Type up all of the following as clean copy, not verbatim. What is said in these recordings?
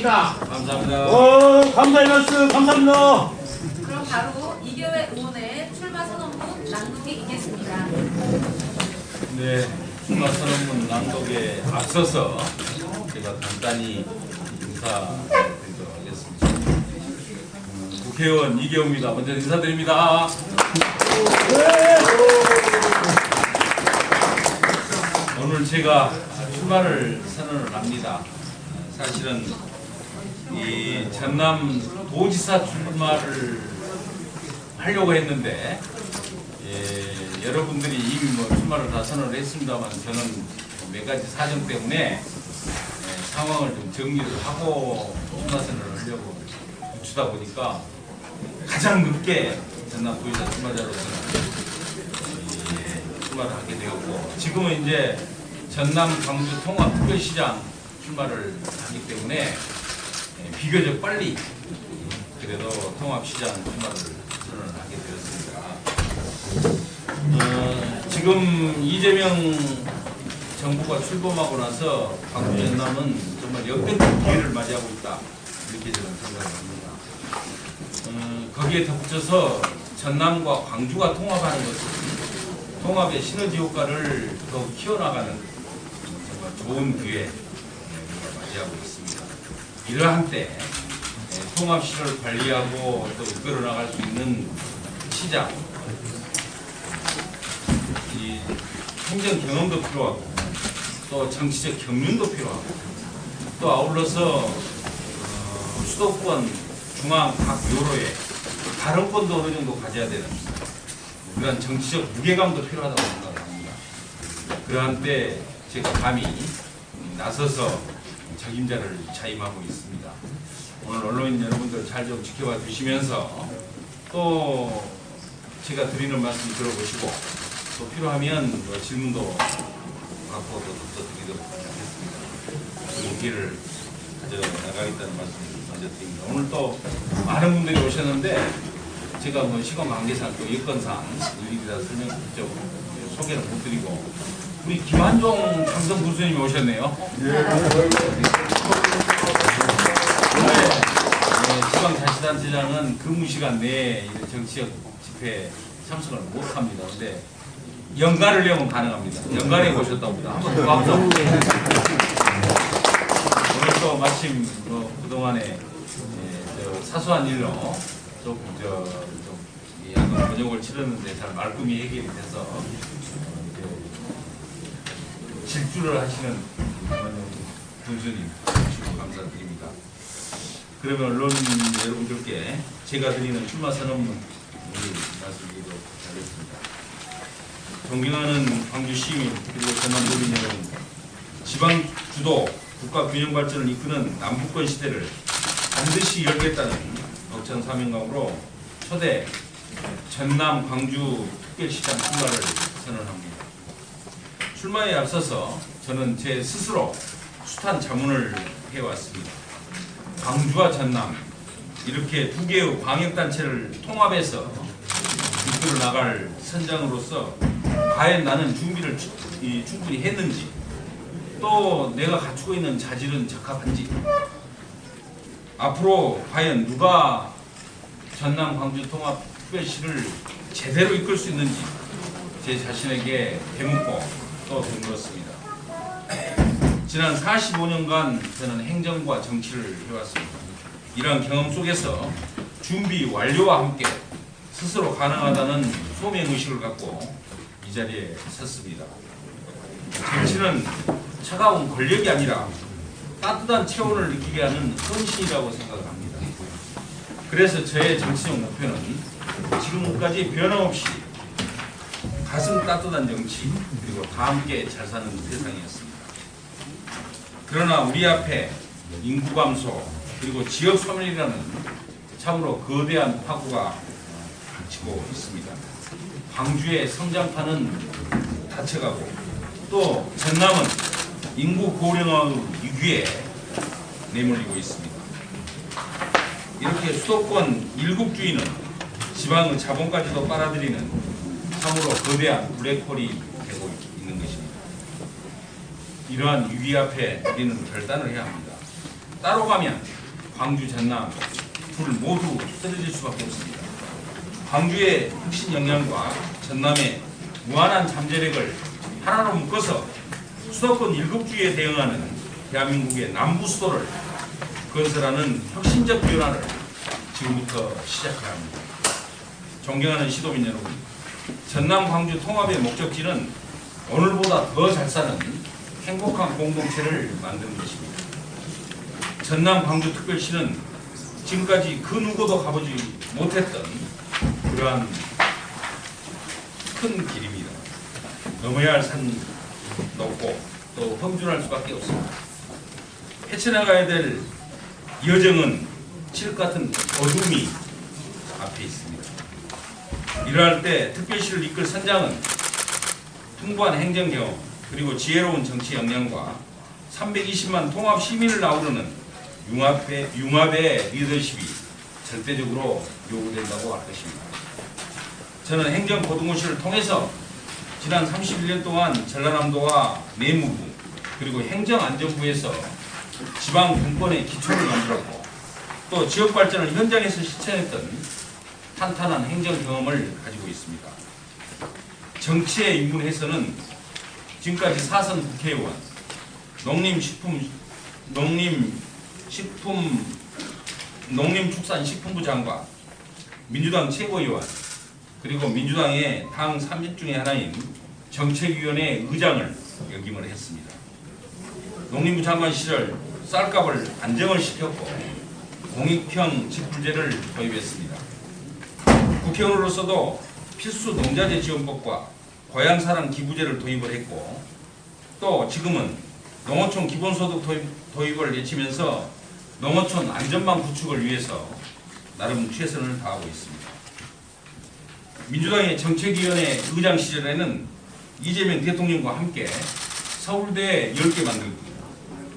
축하드립니다. 감사합니다. 감사의 말씀 감사합니다. 그럼 바로 이교회 의원의 출마 선언문 낭독이 있겠습니다. 네, 출마 선언문 낭독에 앞서서 제가 간단히 인사드리도록 하겠습니다. 국회의원 이계호입니다. 먼저 인사드립니다. 오늘 제가 출마를 선언을 합니다. 사실은 이 전남 도지사 출마를 하려고 했는데 여러분들이 이미 출마를 다 선언을 했습니다만 저는 몇 가지 사정 때문에 상황을 좀 정리를 하고 출마 선언을 하려고 늦추다 보니까 가장 늦게 전남 도지사 출마자로서는 출마를 하게 되었고 지금은 이제 전남 광주 통합특별시장 출마를 하기 때문에 비교적 빨리 그래도 통합시장 출마를 선언을 하게 되었습니다. 지금 이재명 정부가 출범하고 나서 광주 전남은 정말 역대급 기회를 맞이하고 있다 이렇게 저는 생각을 합니다. 거기에 덧붙여서 전남과 광주가 통합하는 것은 통합의 시너지 효과를 더욱 키워나가는 정말 좋은 기회 맞이하고 있습니다. 이러한 때 통합시를 관리하고 또 이끌어 나갈 수 있는 시장, 이 행정 경험도 필요하고 또 정치적 경륜도 필요하고 또 아울러서 수도권 중앙 각 요로에 발언권도 어느 정도 가져야 되는 그런 정치적 무게감도 필요하다고 생각합니다. 그러한 때 제가 감히 나서서 적임자를 자임하고 있습니다. 오늘 언론인 여러분들 잘 좀 지켜봐 주시면서 또 제가 드리는 말씀 들어보시고 또 필요하면 질문도 갖고 또 드리도록 하겠습니다. 그 기회를 가져나가겠다는 말씀을 먼저 드립니다. 오늘 또 많은 분들이 오셨는데 제가 시간 관계상 또 여건상 일일이라 설명 좀 소개를 못 드리고 우리 김한종 삼성 군수님이 오셨네요. 지방자치단체장은 근무 시간 내에 정치적 집회에 참석을 못합니다. 그런데 연가를 내면 가능합니다. 연간에 오셨다고 합니다. 한번 더 감사. 오늘 또 마침 그동안에 사소한 일로 약간 번역을 치렀는데 잘 말끔히 해결이 돼서 질주를 하시는 군수님 감사드립니다. 그러면 언론인 여러분들께 제가 드리는 출마 선언문 말씀드리도록 하겠습니다. 존경하는 광주 시민 그리고 전남 도민 여러분, 지방 주도 국가 균형 발전을 이끄는 남북권 시대를 반드시 열겠다는 벅찬 사명감으로 초대 전남 광주 특별시장 출마를 선언합니다. 출마에 앞서서 저는 제 스스로 숱한 자문을 해왔습니다. 광주와 전남 이렇게 두 개의 광역단체를 통합해서 이끌어 나갈 선장으로서 과연 나는 준비를 충분히 했는지 또 내가 갖추고 있는 자질은 적합한지 앞으로 과연 누가 전남 광주 통합 특별시를 제대로 이끌 수 있는지 제 자신에게 되묻고 또 되물었습니다. 지난 45년간 저는 행정과 정치를 해왔습니다. 이러한 경험 속에서 준비 완료와 함께 스스로 가능하다는 소명의식을 갖고 이 자리에 섰습니다. 정치는 차가운 권력이 아니라 따뜻한 체온을 느끼게 하는 헌신이라고 생각을 합니다. 그래서 저의 정치적 목표는 지금까지 변함없이 가슴 따뜻한 정치 그리고 다 함께 잘 사는 세상이었습니다. 그러나 우리 앞에 인구 감소 그리고 지역 소멸이라는 참으로 거대한 파고가 닥치고 있습니다. 광주의 성장판은 닫혀가고 또 전남은 인구 고령화의 위기에 내몰리고 있습니다. 이렇게 수도권 일국주의는 지방의 자본까지도 빨아들이는 참으로 거대한 블랙홀이 되고 있는 것입니다. 이러한 위기 앞에 우리는 결단을 해야 합니다. 따로 가면 광주, 전남 둘 모두 쓰러질 수밖에 없습니다. 광주의 혁신 역량과 전남의 무한한 잠재력을 하나로 묶어서 수도권 일국주의에 대응하는 대한민국의 남부 수도를 건설하는 혁신적 변화를 지금부터 시작해야 합니다. 존경하는 시도민 여러분, 전남 광주 통합의 목적지는 오늘보다 더 잘 사는 행복한 공동체를 만드는 것입니다. 전남 광주특별시는 지금까지 그 누구도 가보지 못했던 그러한 큰 길입니다. 넘어야 할 산 높고 또 험준할 수밖에 없습니다. 헤쳐나가야 될 여정은 칠흑 같은 어둠이 앞에 있습니다. 이러할 때 특별시를 이끌 선장은 풍부한 행정 경험 그리고 지혜로운 정치 역량과 320만 통합 시민을 아우르는 융합의 리더십이 절대적으로 요구된다고 할 것입니다. 저는 행정고등고시를 통해서 지난 31년 동안 전라남도와 내무부 그리고 행정안전부에서 지방 분권의 기초를 만들었고 또 지역 발전을 현장에서 실천했던 탄탄한 행정 경험을 가지고 있습니다. 정치에 입문해서는 지금까지 4선 국회의원, 농림축산식품부 장관, 민주당 최고위원, 그리고 민주당의 당 3직 중에 하나인 정책위원회 의장을 역임을 했습니다. 농림부 장관 시절 쌀값을 안정을 시켰고 공익형 직불제를 도입했습니다. 국회의원으로서도 필수 농자재 지원법과 고향사랑 기부제를 도입을 했고 또 지금은 농어촌 기본소득 도입을 내치면서 농어촌 안전망 구축을 위해서 나름 최선을 다하고 있습니다. 민주당의 정책위원회 의장 시절에는 이재명 대통령과 함께 서울대 10개 만들기,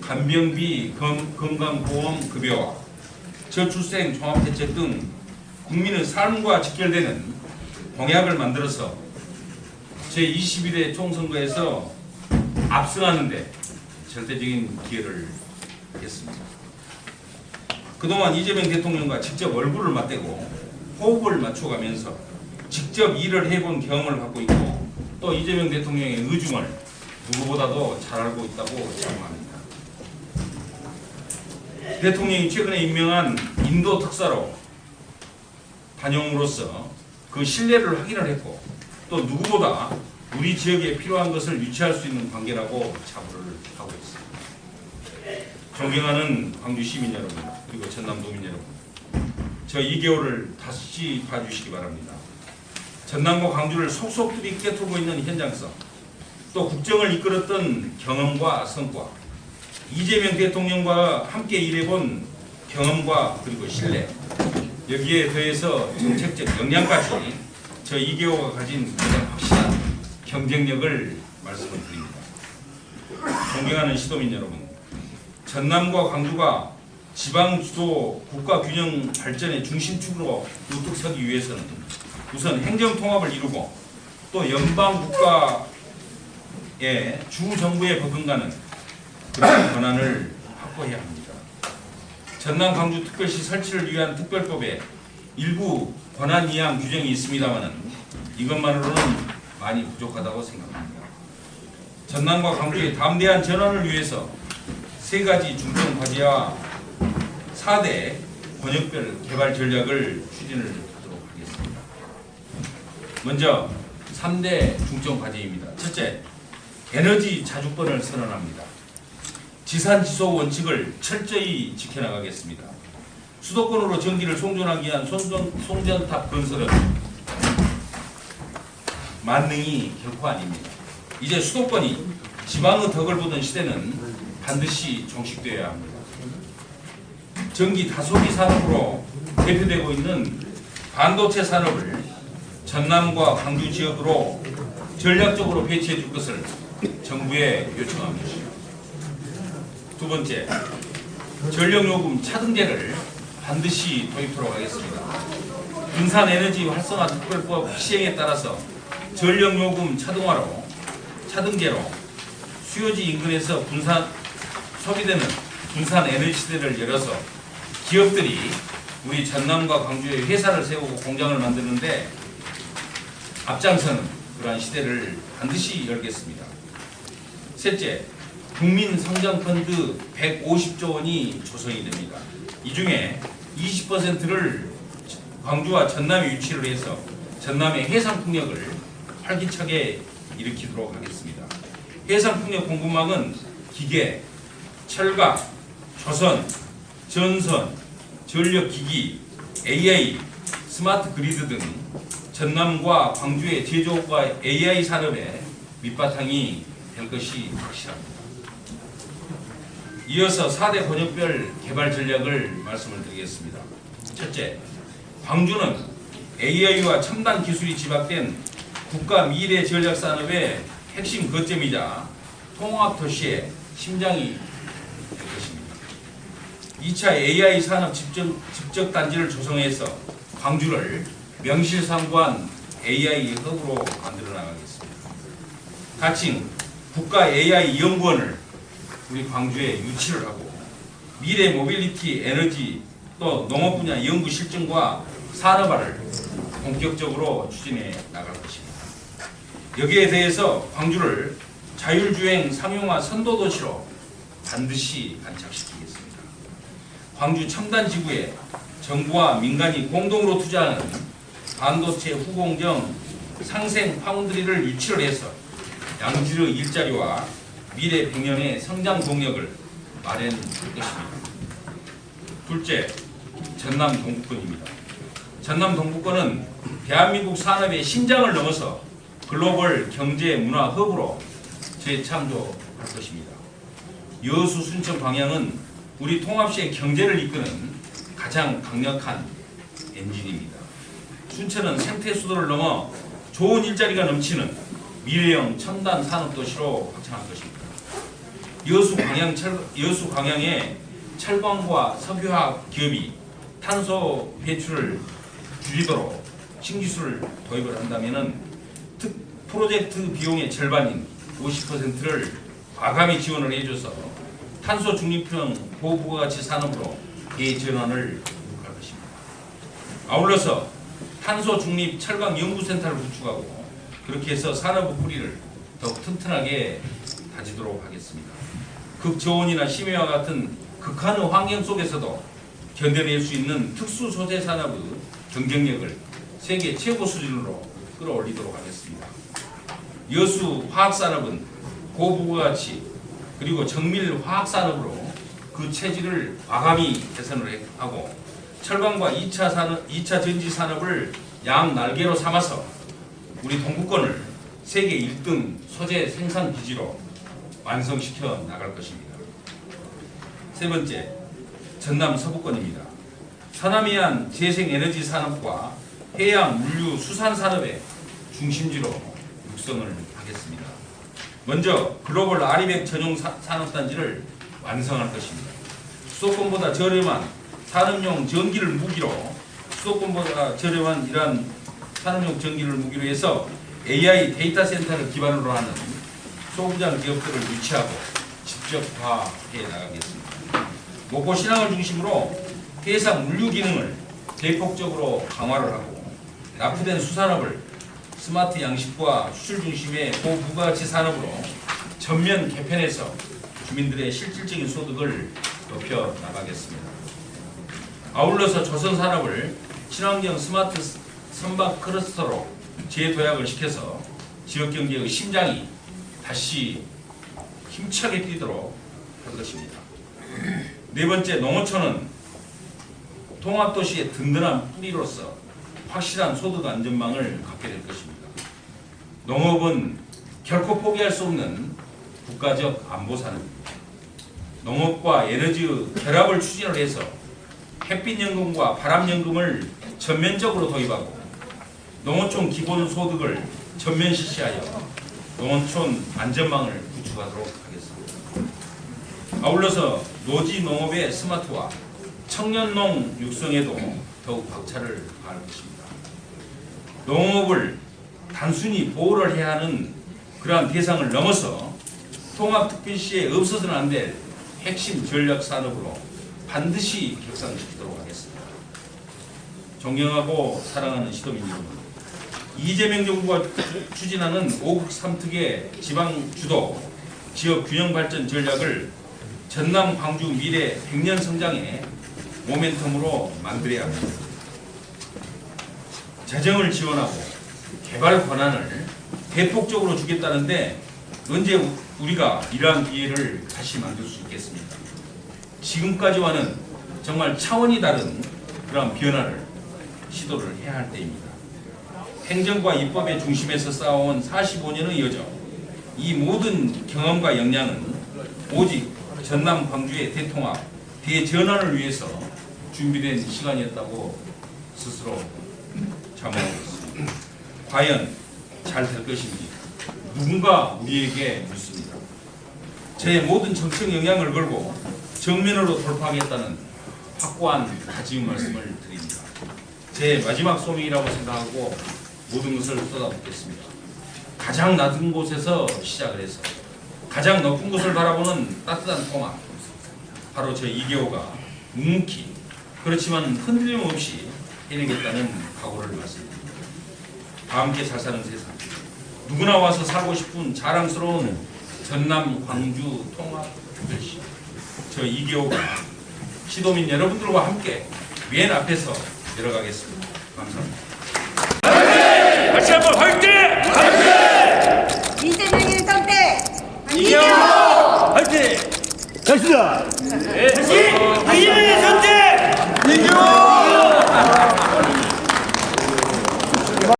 간병비 건강보험 급여와 저출생 종합대책 등 국민의 삶과 직결되는 공약을 만들어서 제21대 총선거에서 압승하는 데 절대적인 기여를 했습니다. 그동안 이재명 대통령과 직접 얼굴을 맞대고 호흡을 맞춰가면서 직접 일을 해본 경험을 갖고 있고 또 이재명 대통령의 의중을 누구보다도 잘 알고 있다고 자부합니다. 대통령이 최근에 임명한 인도 특사로 다녀옴으로써 그 신뢰를 확인을 했고 또 누구보다 우리 지역에 필요한 것을 유치할 수 있는 관계라고 자부를 하고 있습니다. 존경하는 광주 시민 여러분 그리고 전남도민 여러분, 저 2개월을 다시 봐주시기 바랍니다. 전남과 광주를 속속들이 꿰뚫고 있는 현장성, 또 국정을 이끌었던 경험과 성과, 이재명 대통령과 함께 일해본 경험과 그리고 신뢰, 여기에 더해서 정책적 역량까지 저 2개월가 가진 가장 확실한 경쟁력을 말씀을 드립니다. 존경하는 시도민 여러분, 전남과 광주가 지방주도 국가균형 발전의 중심축으로 우뚝 서기 위해서는 우선 행정통합을 이루고 또 연방국가의 주정부에 버금가는 그런 권한을 확보해야 합니다. 전남 광주 특별시 설치를 위한 특별법에 일부 권한 이양 규정이 있습니다만 이것만으로는 많이 부족하다고 생각합니다. 전남과 광주의 담대한 전환을 위해서 3가지 중점 과제와 4대 권역별 개발 전략을 추진을 하도록 하겠습니다. 먼저 3대 중점 과제입니다. 첫째, 에너지 자주권을 선언합니다. 지산지소 원칙을 철저히 지켜나가겠습니다. 수도권으로 전기를 송전하기 위한 송전탑 건설은 만능이 결코 아닙니다. 이제 수도권이 지방의 덕을 보던 시대는 반드시 종식되어야 합니다. 전기 다소비 산업으로 대표되고 있는 반도체 산업을 전남과 광주 지역으로 전략적으로 배치해 줄 것을 정부에 요청합니다. 두 번째, 전력요금 차등제를 반드시 도입하도록 하겠습니다. 분산에너지 활성화 특별법 시행에 따라서 전력요금 차등제로 수요지 인근에서 분산 소비되는 분산 에너지 시대를 열어서 기업들이 우리 전남과 광주에 회사를 세우고 공장을 만드는데 앞장서는 그러한 시대를 반드시 열겠습니다. 셋째, 국민성장펀드 150조 원이 조성이 됩니다. 이 중에 20%를 광주와 전남에 유치를 해서 전남의 해상풍력을 활기차게 일으키도록 하겠습니다. 해상풍력 공급망은 기계, 철강, 조선, 전선, 전력기기, AI, 스마트 그리드 등 전남과 광주의 제조업과 AI 산업의 밑바탕이 될 것이 확실합니다. 이어서 4대 권역별 개발 전략을 말씀을 드리겠습니다. 첫째, 광주는 AI와 첨단 기술이 집약된 국가 미래 전략 산업의 핵심 거점이자 통합 도시의 심장이 될 것입니다. 2차 AI 산업 집적 단지를 조성해서 광주를 명실상부한 AI 허브로 만들어 나가겠습니다. 가칭 국가 AI 연구원을 우리 광주에 유치를 하고 미래 모빌리티 에너지 또 농업 분야 연구 실증과 산업화를 본격적으로 추진해 나갈 것입니다. 여기에 대해서 광주를 자율주행 상용화 선도도시로 반드시 안착시키겠습니다. 광주 첨단지구에 정부와 민간이 공동으로 투자하는 반도체 후공정 상생 파운드리를 유치를 해서 양질의 일자리와 미래 100년의 성장 동력을 마련할 것입니다. 둘째, 전남 동부권입니다. 전남 동부권은 대한민국 산업의 심장을 넘어서 글로벌 경제 문화 허브로 재창조할 것입니다. 여수 순천 방향은 우리 통합시의 경제를 이끄는 가장 강력한 엔진입니다. 순천은 생태 수도를 넘어 좋은 일자리가 넘치는 미래형 첨단 산업 도시로 확장할 것입니다. 여수 광양의 철광과 석유화학 기업이 탄소 배출을 줄이도록 신기술을 도입을 한다면은 프로젝트 비용의 절반인 50%를 과감히 지원을 해줘서 탄소 중립형 고부가가치 산업으로 대전환을 할 것입니다. 아울러서 탄소 중립 철강 연구센터를 구축하고 그렇게 해서 산업의 뿌리를 더욱 튼튼하게 다지도록 하겠습니다. 극저온이나 심해와 같은 극한의 환경 속에서도 견뎌낼 수 있는 특수 소재 산업의 경쟁력을 세계 최고 수준으로 끌어올리도록 하겠습니다. 여수 화학산업은 고부가가치 그리고 정밀 화학산업으로 그 체질을 과감히 개선을 하고 철강과 2차 전지 산업을 양 날개로 삼아서 우리 동부권을 세계 1등 소재 생산 기지로 완성시켜 나갈 것입니다. 세 번째, 전남 서부권입니다. 서남이안 재생에너지 산업과 해양 물류 수산 산업의 중심지로 육성을 하겠습니다. 먼저 글로벌 아리백 전용 산업단지를 완성할 것입니다. 수도권보다 저렴한 산업용 전기를 무기로 수도권보다 저렴한 이러한 산업용 전기를 무기로 해서 AI 데이터 센터를 기반으로 하는 소부장 기업들을 유치하고 직접화해 나가겠습니다. 목포 신항을 중심으로 해상 물류 기능을 대폭적으로 강화를 하고 납부된 수산업을 스마트 양식과 수출 중심의 고부가가치 산업으로 전면 개편해서 주민들의 실질적인 소득을 높여 나가겠습니다. 아울러서 조선산업을 친환경 스마트 선박 클러스터로 재도약을 시켜서 지역경제의 심장이 다시 힘차게 뛰도록 할 것입니다. 네 번째, 농어촌은 통합도시의 든든한 뿌리로서 확실한 소득 안전망을 갖게 될 것입니다. 농업은 결코 포기할 수 없는 국가적 안보 산업입니다. 농업과 에너지의 결합을 추진을 해서 햇빛연금과 바람연금을 전면적으로 도입하고 농어촌 기본소득을 전면 실시하여 농어촌 안전망을 구축하도록 하겠습니다. 아울러서 노지농업의 스마트화, 청년농 육성에도 더욱 박차를 가할 것입니다. 농업을 단순히 보호를 해야 하는 그러한 대상을 넘어서 통합특별시에 없어서는 안 될 핵심 전략 산업으로 반드시 격상시키도록 하겠습니다. 존경하고 사랑하는 시도민 여러분, 이재명 정부가 추진하는 5국 3특의 지방 주도 지역 균형 발전 전략을 전남 광주 미래 100년 성장의 모멘텀으로 만들어야 합니다. 재정을 지원하고 개발 권한을 대폭적으로 주겠다는데 언제 우리가 이러한 기회를 다시 만들 수 있겠습니까? 지금까지와는 정말 차원이 다른 그런 변화를 시도를 해야 할 때입니다. 행정과 입법의 중심에서 쌓아온 45년의 여정, 이 모든 경험과 역량은 오직 전남 광주의 대통합, 대전환을 위해서 준비된 시간이었다고 스스로 자문하고 있습니다. 과연 잘 될 것인지 누군가 우리에게 묻습니다. 제 모든 정책 영향을 걸고 정면으로 돌파하겠다는 확고한 다짐 말씀을 드립니다. 제 마지막 소명이라고 생각하고 모든 것을 쏟아붓겠습니다. 가장 낮은 곳에서 시작을 해서 가장 높은 곳을 바라보는 따뜻한 통합, 바로 저 이계호가 묵묵히 그렇지만 흔들림 없이 해내겠다는 각오를 말씀드립니다. 다 함께 잘 사는 세상, 누구나 와서 살고 싶은 자랑스러운 전남 광주 통합특별시, 저 이계호가 시도민 여러분들과 함께 맨 앞에서 내려가겠습니다. 감사합니다. 다시 한번 화이팅! 이재명의 선택 이계호 화이팅! 가시다! 다시 이재명의 선택! 이계호!